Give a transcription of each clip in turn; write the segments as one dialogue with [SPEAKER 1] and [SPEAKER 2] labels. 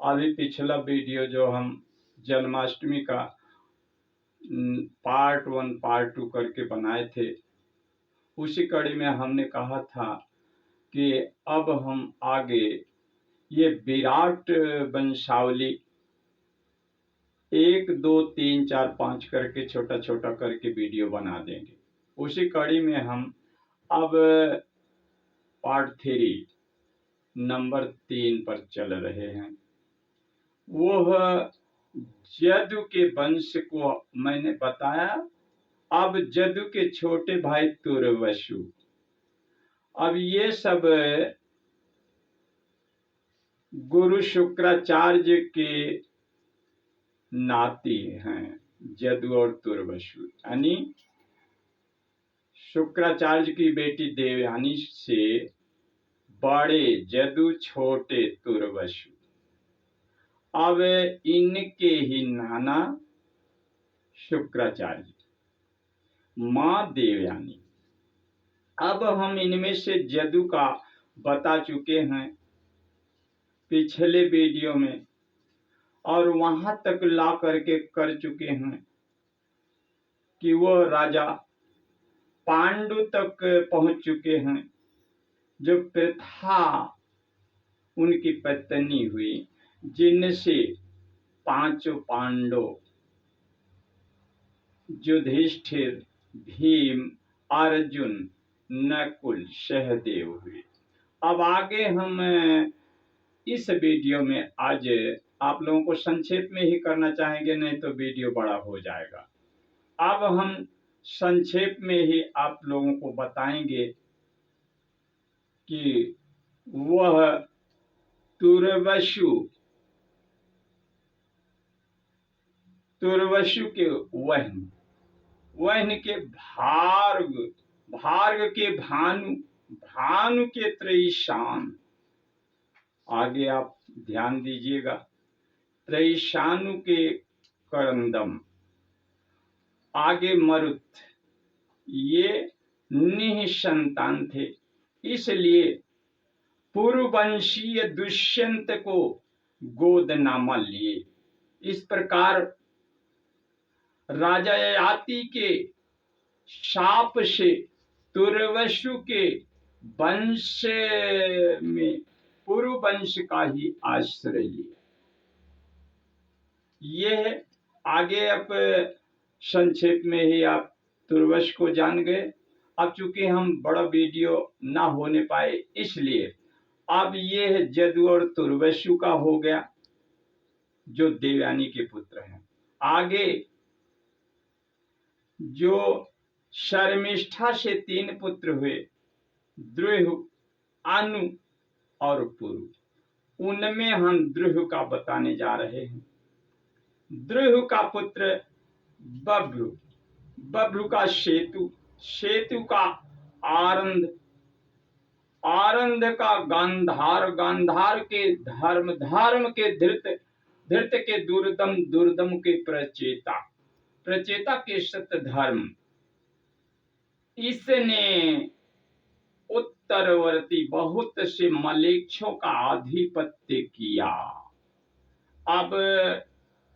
[SPEAKER 1] अभी पिछला वीडियो जो हम जन्माष्टमी का पार्ट 1 पार्ट 2 करके बनाए थे, उसी कड़ी में हमने कहा था कि अब हम आगे ये विराट वंशावली 1 2 3 4 5 करके छोटा छोटा करके वीडियो बना देंगे। उसी कड़ी में हम अब पार्ट 3 नंबर 3 पर चल रहे हैं। वह जदु के वंश को मैंने बताया। अब जदु के छोटे भाई तुर्वसु, अब ये सब गुरु शुक्राचार्य के नाती हैं। जदु और तुर्वसु यानी शुक्राचार्य की बेटी देवयानी से बड़े जदु, छोटे तुर्वसु। अब इनके ही नाना शुक्राचार्य, मां देवयानी। अब हम इनमें से जदु का बता चुके हैं पिछले वीडियो में, और वहां तक ला करके कर चुके हैं कि वो राजा पांडु तक पहुंच चुके हैं, जो प्रथा उनकी पत्नी हुई, जिनसे 5 पांडव युधिष्ठिर, भीम, अर्जुन, नकुल, सहदेव हुए। अब आगे हम इस वीडियो में आज आप लोगों को संक्षेप में ही करना चाहेंगे, नहीं तो वीडियो बड़ा हो जाएगा। अब हम संक्षेप में ही आप लोगों को बताएंगे कि वह तुर्वसु के वहन के भार्ग के भानु के त्रैशान। आगे आप ध्यान दीजिएगा, त्रैशानु के करंदम, आगे मरुत, ये निःसंतान थे, इसलिए पूर्ववंशीय दुष्यंत को गोदनामा लिए। इस प्रकार राजा ययाति के शाप से तुर्वसु के वंश में पुरु वंश का ही आश्रय लिया। ये आगे अब संक्षेप में ही आप तुर्वस को जान गए। अब चूंकि हम बड़ा वीडियो ना होने पाए, इसलिए अब ये जदु और तुर्वसु का हो गया, जो देवयानी के पुत्र हैं। आगे जो शर्मिष्ठा से 3 पुत्र हुए, द्रुह, अनु और पुरु, उनमें हम द्रुह का बताने जा रहे हैं। द्रुह का पुत्र बभ्रु, बभ्रु का सेतु, सेतु का आरंध, आरंध का गांधार, गांधार के धर्म, धर्म के धृत, धृत के दुर्दम, दुर्दम के प्रचेता, प्रचेता के सत्य धर्म। इसने उत्तरवर्ती बहुत से मलेच्छों का आधिपत्य किया। अब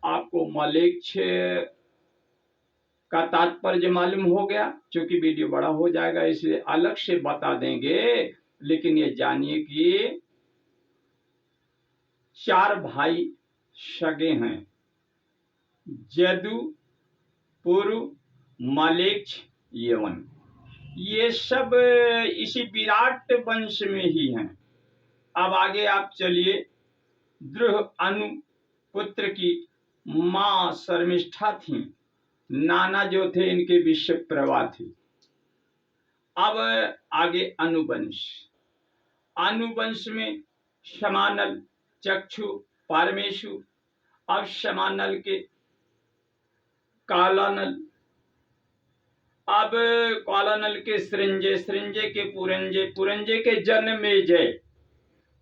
[SPEAKER 1] आपको मलेच्छ का तात्पर्य मालूम हो गया। क्योंकि वीडियो बड़ा हो जाएगा इसलिए अलग से बता देंगे, लेकिन ये जानिए कि 4 भाई सगे हैं, जदु, पुरु, मलेच्छ, यवन। ये सब इसी विराट वंश में ही हैं। अब आगे आप चलिए। द्रुह अनु पुत्र की मां शर्मिष्ठा थी, नाना जो थे इनके विषप्रभा थी। अब आगे अनुवंश, अनुवंश में समानल, चक्षु, पारमेशु। अब समानल के कालानल, अब कालानल के सृंजय, सृंजय के पुरंजय, पुरंजय के जन्मेजय,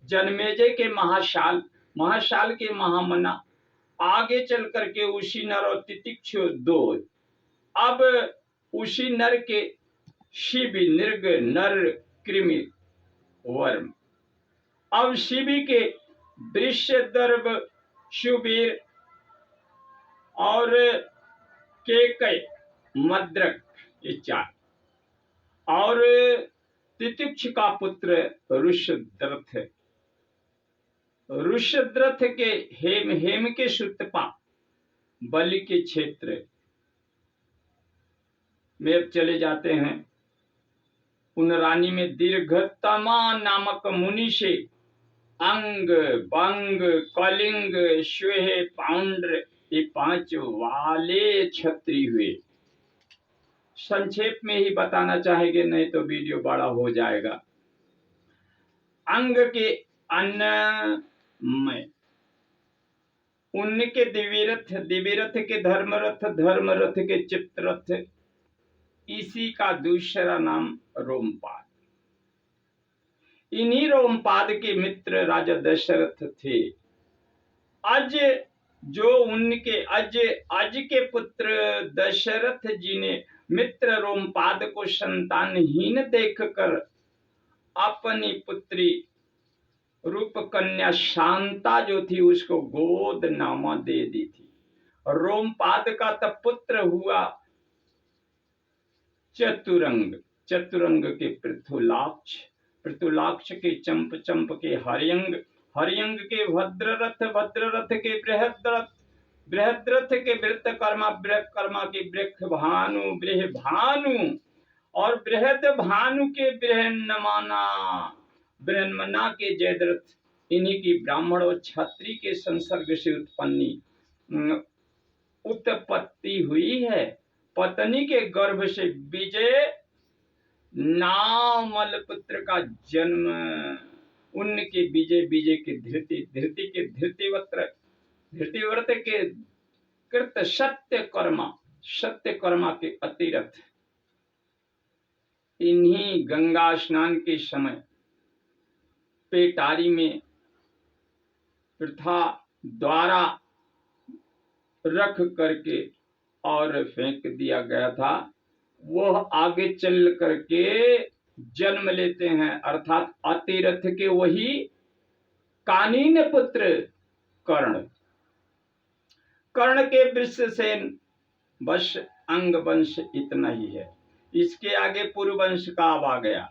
[SPEAKER 1] जन्मेजय के महाशाल, महाशाल के महामना। आगे चल करके उसी नर और तितिक्ष 2। अब उसी नर के शिबी, निर्ग, नर, कृमि, वर्म। अब शिबी के वृषदर्भ, सुबीर और केकय, मद्रक, ये 4। और तितिक्ष का पुत्र ऋषद्रथ। ऋषद्रथ के हेम के सुतपा, बलि के क्षेत्र में अब चले जाते हैं। उन रानी में दीर्घतमा नामक मुनि से अंग, बंग, कलिंग, श्वेह, पाउंड्र, ये 5 वाले क्षत्रिय हुए। संक्षेप में ही बताना चाहेंगे, नहीं तो वीडियो बड़ा हो जाएगा। अंग के अन्नमय, उनके दिव्यरथ, दिव्यरथ के धर्मरथ, धर्मरथ के चित्ररथ, इसी का दूसरा नाम रोमपाद। इन्हीं रोमपाद के मित्र राजा दशरथ थे। अज जो उनके अज के पुत्र दशरथ जी ने मित्र रोमपाद को संतानहीन देखकर अपनी पुत्री रूप कन्या शांता जो थी उसको गोद नामा दे दी थी। रोमपाद का तब पुत्र हुआ चतुरंग, चतुरंग के पृथुलाक्ष, पृथुलाक्ष के चंप, चंप के हरियंग, हरियंग के भद्ररथ, भद्ररथ के बृहद्रथ, बृहद्रथ के वृत्तकर्मा, बृहत्कर्मा के बृहभानु, बृहभानु और बृहद भानु के बृहन्नमाना, बृहन्मना के जयद्रथ। इन्हीं की ब्राह्मण और क्षत्रिय के संसर्ग से उत्पत्ति हुई है। पत्नी के गर्भ से विजय नामल पुत्र का जन्म, उनके विजय, विजय के धृति, धृति के धृतिव्रत, धृतिव्रत के कृत सत्यकर्मा, सत्यकर्मा के अतिरथ। इन्हीं गंगा स्नान के समय पेटारी में प्रथा द्वारा रख करके और फेंक दिया गया था, वह आगे चल करके जन्म लेते हैं, अर्थात अतिरथ के वही कानीन पुत्र कर्ण। कर्ण के वृषसेन वंश, अंग वंश इतना ही है। इसके आगे पुरु वंश का अब आ गया।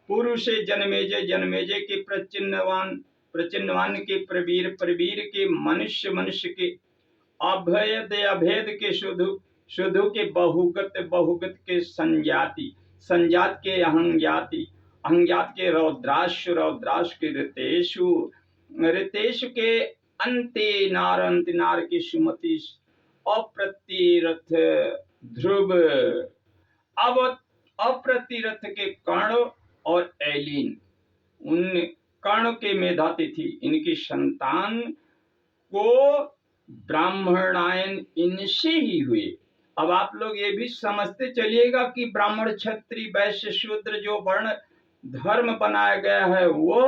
[SPEAKER 1] पुरु से जनमेजय, जनमेजय के प्रचिन्नवान, प्रचिन्नवान के प्रवीर, प्रवीर के मनुष्य, मनुष्य के अभेद, अभेद के शुधु, शुधु के बहुगत, बहुगत के संजाति, संजात के अहंज्ञाति, अहंज्ञात के रौद्राश, रौद्राश के ऋतेशु, ऋतेशु के अंतिनार, अंतिनार की सुमति, अप्रतिरथ ध्रुव। अब अप्रतिरथ के कर्ण और ऐलीन, उन कर्ण के मेधाती थी। इनकी संतान को ब्राह्मणायन इनसे ही हुए। अब आप लोग ये भी समझते चलिएगा कि ब्राह्मण, क्षत्रिय, वैश्य, शूद्र जो वर्ण धर्म बनाया गया है वो,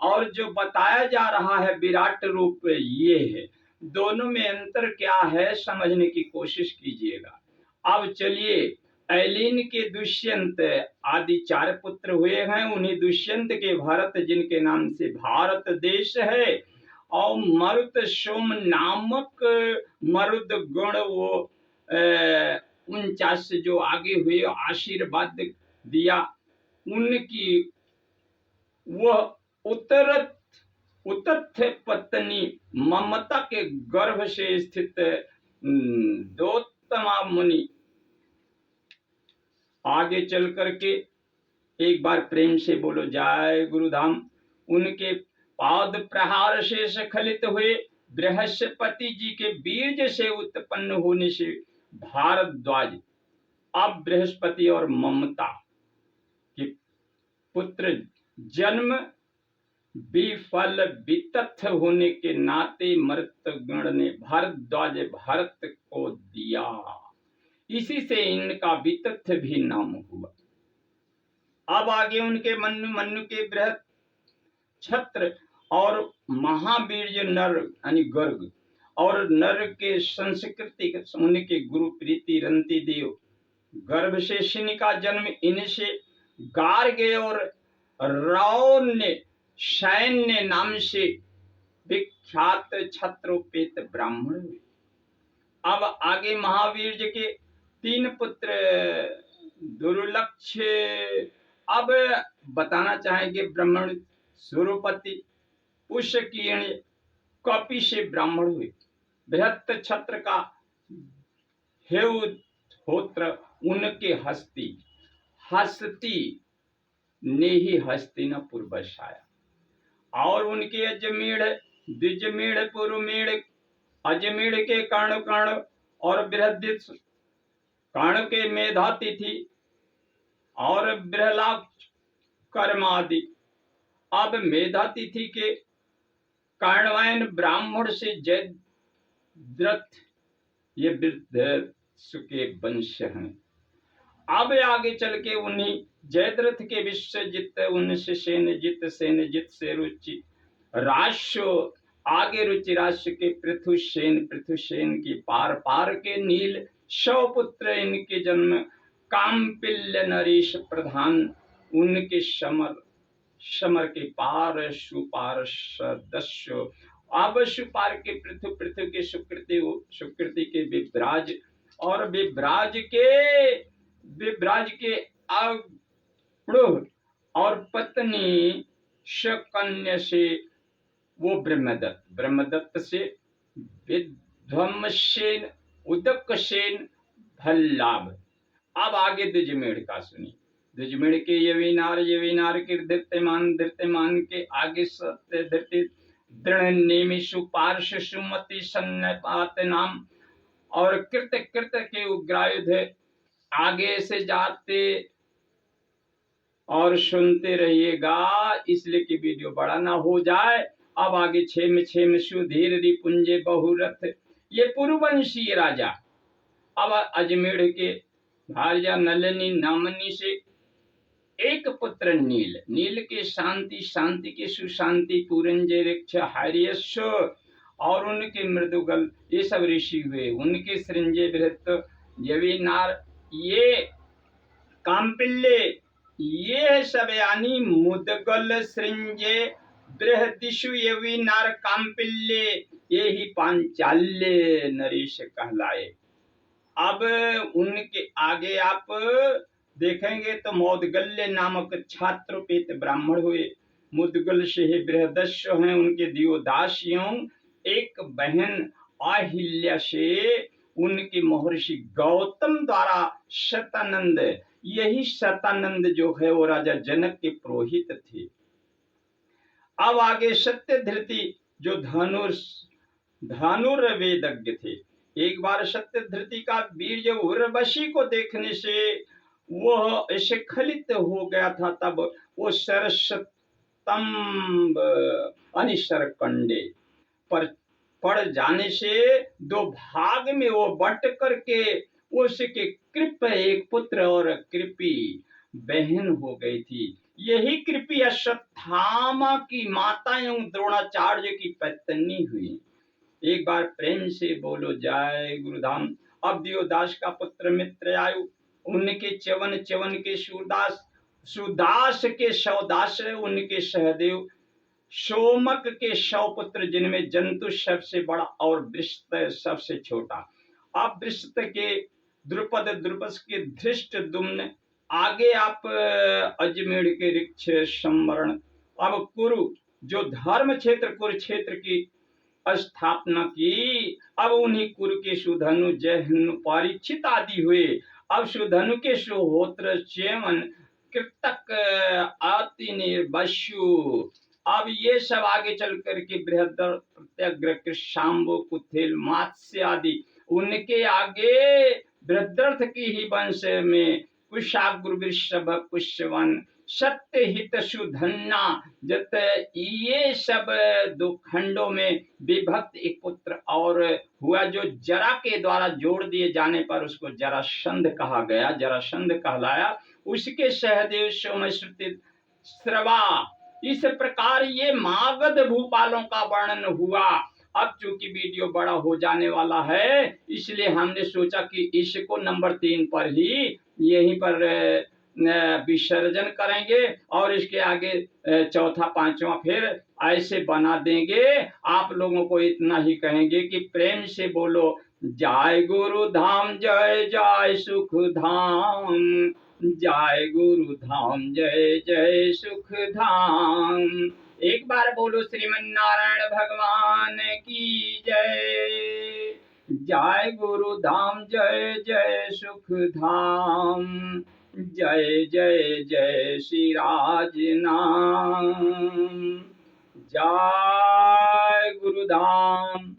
[SPEAKER 1] और जो बताया जा रहा है विराट रूप, ये है। दोनों में अंतर क्या है समझने की कोशिश कीजिएगा। अब चलिए, ऐलीन के दुष्यंत आदि 4 पुत्र हुए हैं। उन्हीं दुष्यंत के भरत, जिनके नाम से भारत देश है, और मरुत सोम नामक मरुद गुण, वो 49 जो आगे हुए आशीर्वाद दिया, उनकी वह उतत्थ पत्नी ममता के गर्भ से स्थित दोत्तमा मुनि। आगे चल करके एक बार प्रेम से बोलो जय गुरुधाम। उनके पाद प्रहार से स्खलित हुए बृहस्पति जी के बीज से उत्पन्न होने से भारद्वाज, अब बृहस्पति और ममता के पुत्र जन्म विफल वितथ होने के नाते मर्तगण ने भारद्वाज भरत को दिया। इसी से इनका वितथ भी नाम हुआ। अब आगे उनके मनु, मनु के बृहत छत्र और महावीर नर यानी गर्ग, और नर के संस्कृति उनके गुरु प्रीति रंती देव, गर्भ से शिनि का जन्म इनसे गार्गे और राव ने सैन्य नाम से विख्यात क्षत्रोपेत ब्राह्मण हुए। अब आगे महावीर जी के 3 पुत्र दुर्लक्ष अब बताना चाहेंगे। ब्राह्मण सुरपति, पुष्यकीर्ण, कपि से ब्राह्मण हुए। बृहत छत्र का हेउहोत्र उनके हस्ती ने ही हस्तिनापुर बसाया और उनके अजमेढ़, द्विजमेढ़, पुरमेढ़, अजमेढ़ के कर्ण और बृहदित कर्ण के मेधातिथि और बृहलाक्ष कर्मादि। अब मेधातिथि के कर्णवायन ब्राह्मण से जयद्रथ ये वृद्धस्व के वंश हैं। अब आगे चल के उन्हीं जयद्रथ के विश्वजित, उनसे सेनजित से रुचि राशो, आगे रुचि राशि के पृथुसेन की पार के नील शवपुत्र इनके जन्म। काम्पिल्य नरेश प्रधान उनके समर के पार सुपार सदस्य। अब सुपार के पृथु के सुकृति के विभ्राज और विभ्राज के अवरुह और पत्नी शकन्या से वो ब्रह्मदत्त से विध्वंसेन, उदकसेन, भल्लाभ। अब आगे द्विजमेढ़ का सुनी। द्विजमेढ़ के यविनार के धृत्यमान के आगे सत्य दृढ़ नेमि सुपार्श सुमति सन्नपात नाम और कृत के उग्रायुध। आगे से जाते और सुनते रहिएगा इसलिए कि वीडियो बड़ा ना हो जाए। अब आगे छेम सुधीर रिपुंजे बहुरथ, ये पूर्ववंशीय राजा। अब अजमेढ़ के भार्या नलिनी नामनी से एक पुत्र नील के शांति के सुशांति, पुरंजय ऋक्ष हार्यश्व और उनके मृदुगल, ये सब ऋषि हुए। उनके सृंजय बृहत यविनार, ये काम्पिल्य, ये सब यानी मुदगल सृंजय बृहदिशु यविनार काम्पिल्य, ये ही पांचाल्य नरेश कहलाए। अब उनके आगे आप देखेंगे तो मौदगल्य नामक छात्रोपेत ब्राह्मण हुए। मुदगल से ही बृहदस्व हैं उनके दियोदासियों। एक बहन अहिल्या से उनके महर्षि गौतम द्वारा शतानंद, यही शतानंद जो है वो राजा जनक के पुरोहित थे। अब आगे सत्यधृति जो धनुर्वेदज्ञ थे। एक बार सत्यधृति का वीर्य उर्वशी को देखने से वह ऐसे खलित हो गया था। तब वो सरस्तंभ अनिशर कंडे पर पड़ जाने से 2 भाग में वो बट करके उसके कृप एक पुत्र और कृपी बहन हो गई थी। यही कृपी अश्वत्थामा की माता एवं द्रोणाचार्य की पत्नी हुई। एक बार प्रेम से बोलो जय गुरुधाम। अब दियोदास का पुत्र मित्रयायु, उनके च्यवन के सुदास के सौदास, उनके सहदेव, सोमक के 100 पुत्र जिनमें जंतु सबसे बड़ा और वृषत सबसे छोटा। अब वृषत के द्रुपद के धृष्ट दुम्न। आगे आप अजमेढ़ के ऋक्ष संवरण। अब कुरु जो धर्म क्षेत्र कुरुक्षेत्र की स्थापना की। अब उन्हीं कुरु के सुधनु जयहनु परीक्षित आदि हुए। अब सुधनु के सुहोत्र च्यवन कृतक अति निर्वशु। अब ये सब आगे चल करके बृहदर प्रत्यग्र कृशाम्बो कुथेल मात्स्य आदि उनके आगे बृहद्रथ की ही वंश में कुशाग्र वृषभ कुशवन सत्य हित सुधन्ना जत, ये सब 2 खंडों में विभक्त एक पुत्र और हुआ जो जरा के द्वारा जोड़ दिए जाने पर उसको जरासंध कहा गया, जरासंध कहलाया। उसके सहदेव सोमश्रुति श्रवा। इस प्रकार ये मागध भूपालों का वर्णन हुआ। अब चूंकि वीडियो बड़ा हो जाने वाला है इसलिए हमने सोचा कि इसको नंबर 3 पर ही यहीं पर विसर्जन करेंगे और इसके आगे चौथा पांचवा फिर ऐसे बना देंगे। आप लोगों को इतना ही कहेंगे कि प्रेम से बोलो जय गुरु धाम, जय जय सुख धाम, जय गुरु धाम, जय जय सुख धाम। एक बार बोलो श्रीमन नारायण भगवान की जय। जय गुरु धाम, जय जय सुख धाम, जय जय जय श्री राज नाम। जय गुरु धाम।